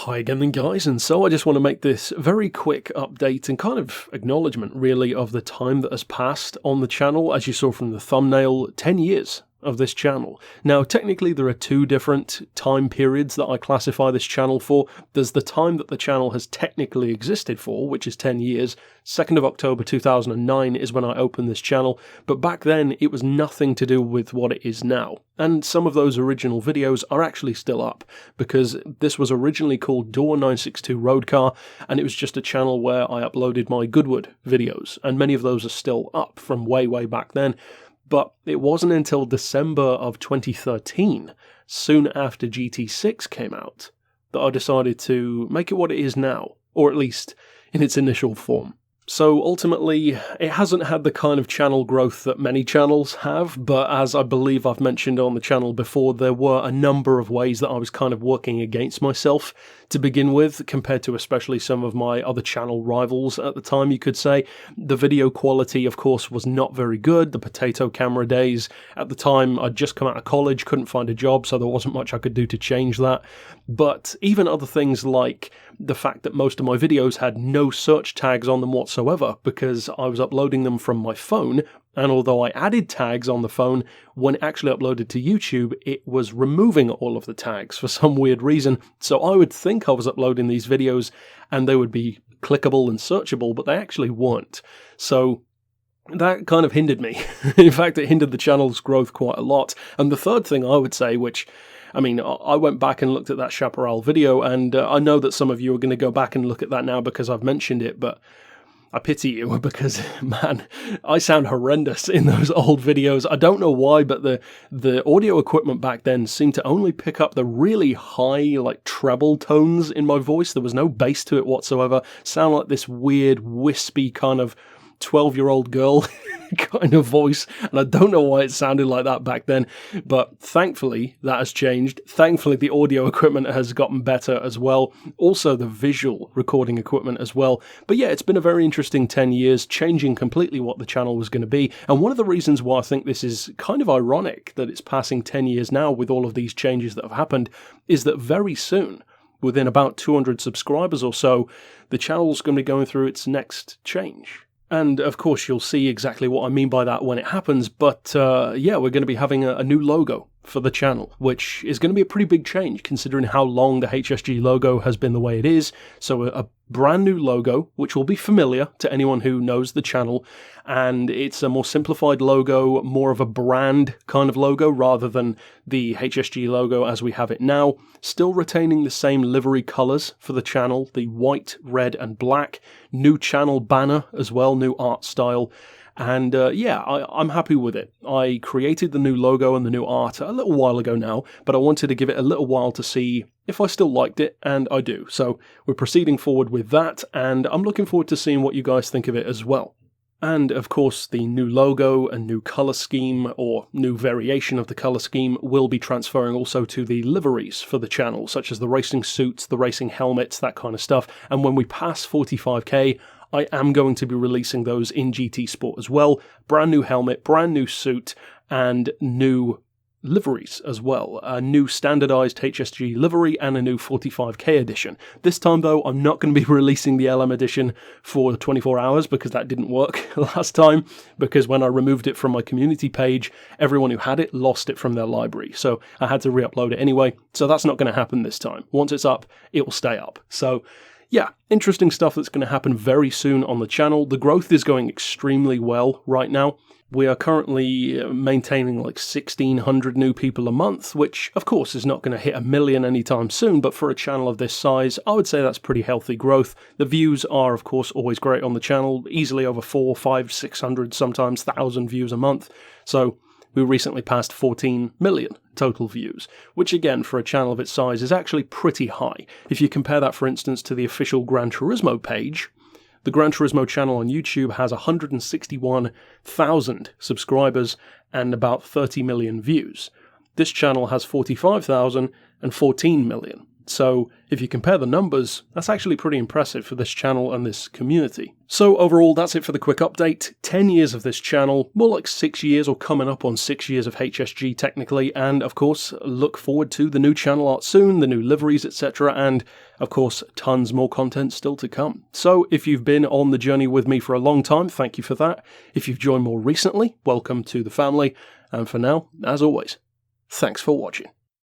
Hi again then guys, and so I just want to make this very quick update and kind of acknowledgement really of the time that has passed on the channel. As you saw from the thumbnail, 10 years of this channel. Now technically there are two different time periods that I classify this channel for. There's the time that the channel has technically existed for, which is 10 years. 2nd of October 2009 is when I opened this channel, but back then it was nothing to do with what it is now. And some of those original videos are actually still up, because this was originally called Door 962 Roadcar, and it was just a channel where I uploaded my Goodwood videos, and many of those are still up from way back then. But it wasn't until December of 2013, soon after GT6 came out, that I decided to make it what it is now, or at least in its initial form. So ultimately, it hasn't had the kind of channel growth that many channels have, but as I believe I've mentioned on the channel before, there were a number of ways that I was kind of working against myself to begin with, compared to especially some of my other channel rivals at the time, you could say. The video quality, of course, was not very good. The potato camera days. At the time, I'd just come out of college, couldn't find a job, so there wasn't much I could do to change that. But even other things like the fact that most of my videos had no search tags on them whatsoever, because I was uploading them from my phone, and although I added tags on the phone, when actually uploaded to YouTube, it was removing all of the tags for some weird reason. So I would think I was uploading these videos and they would be clickable and searchable, but they actually weren't. So that kind of hindered me. In fact, it hindered the channel's growth quite a lot. And the third thing I would say, which, I mean, I went back and looked at that Chaparral video, and I know that some of you are going to go back and look at that now because I've mentioned it, but I pity you because, man, I sound horrendous in those old videos. I don't know why, but the audio equipment back then seemed to only pick up the really high, like, treble tones in my voice. There was no bass to it whatsoever. Sound like this weird, wispy kind of 12-year-old girl kind of voice, and I don't know why it sounded like that back then, but thankfully that has changed. Thankfully the audio equipment has gotten better as well, also the visual recording equipment as well. But yeah, it's been a very interesting 10 years, changing completely what the channel was going to be, and one of the reasons why I think this is kind of ironic that it's passing 10 years now with all of these changes that have happened is that very soon, within about 200 subscribers or so, the channel's going to be going through its next change. And of course you'll see exactly what I mean by that when it happens, but yeah, we're going to be having a new logo for the channel, which is going to be a pretty big change considering how long the HSG logo has been the way it is. So a brand new logo, which will be familiar to anyone who knows the channel, and it's a more simplified logo, more of a brand kind of logo rather than the HSG logo as we have it now, still retaining the same livery colours for the channel, the white, red and black, new channel banner as well, new art style. And yeah, I'm happy with it. I created the new logo and the new art a little while ago now, but I wanted to give it a little while to see if I still liked it, and I do. So we're proceeding forward with that, and I'm looking forward to seeing what you guys think of it as well. And of course, the new logo and new colour scheme, or new variation of the colour scheme, will be transferring also to the liveries for the channel, such as the racing suits, the racing helmets, that kind of stuff. And when we pass 45k, I am going to be releasing those in GT Sport as well. Brand new helmet, brand new suit, and new liveries as well. A new standardized HSG livery and a new 45k edition. This time though, I'm not going to be releasing the LM edition for 24 hours because that didn't work last time, because when I removed it from my community page, everyone who had it lost it from their library. So I had to re-upload it anyway. So that's not going to happen this time. Once it's up, it will stay up. So yeah, interesting stuff that's going to happen very soon on the channel. The growth is going extremely well right now. We are currently maintaining like 1,600 new people a month, which of course is not going to hit 1 million anytime soon, but for a channel of this size, I would say that's pretty healthy growth. The views are of course always great on the channel, easily over 400, 500, 600, sometimes 1,000 views a month. So we recently passed 14 million total views, which again, for a channel of its size, is actually pretty high. If you compare that, for instance, to the official Gran Turismo page, the Gran Turismo channel on YouTube has 161,000 subscribers and about 30 million views. This channel has 45,000 and 14 million. So if you compare the numbers, that's actually pretty impressive for this channel and this community. So overall, that's it for the quick update. 10 years of this channel, more like 6 years or coming up on 6 years of HSG technically, and of course, look forward to the new channel art soon, the new liveries, etc., and of course, tons more content still to come. So if you've been on the journey with me for a long time, thank you for that. If you've joined more recently, welcome to the family, and for now, as always, thanks for watching.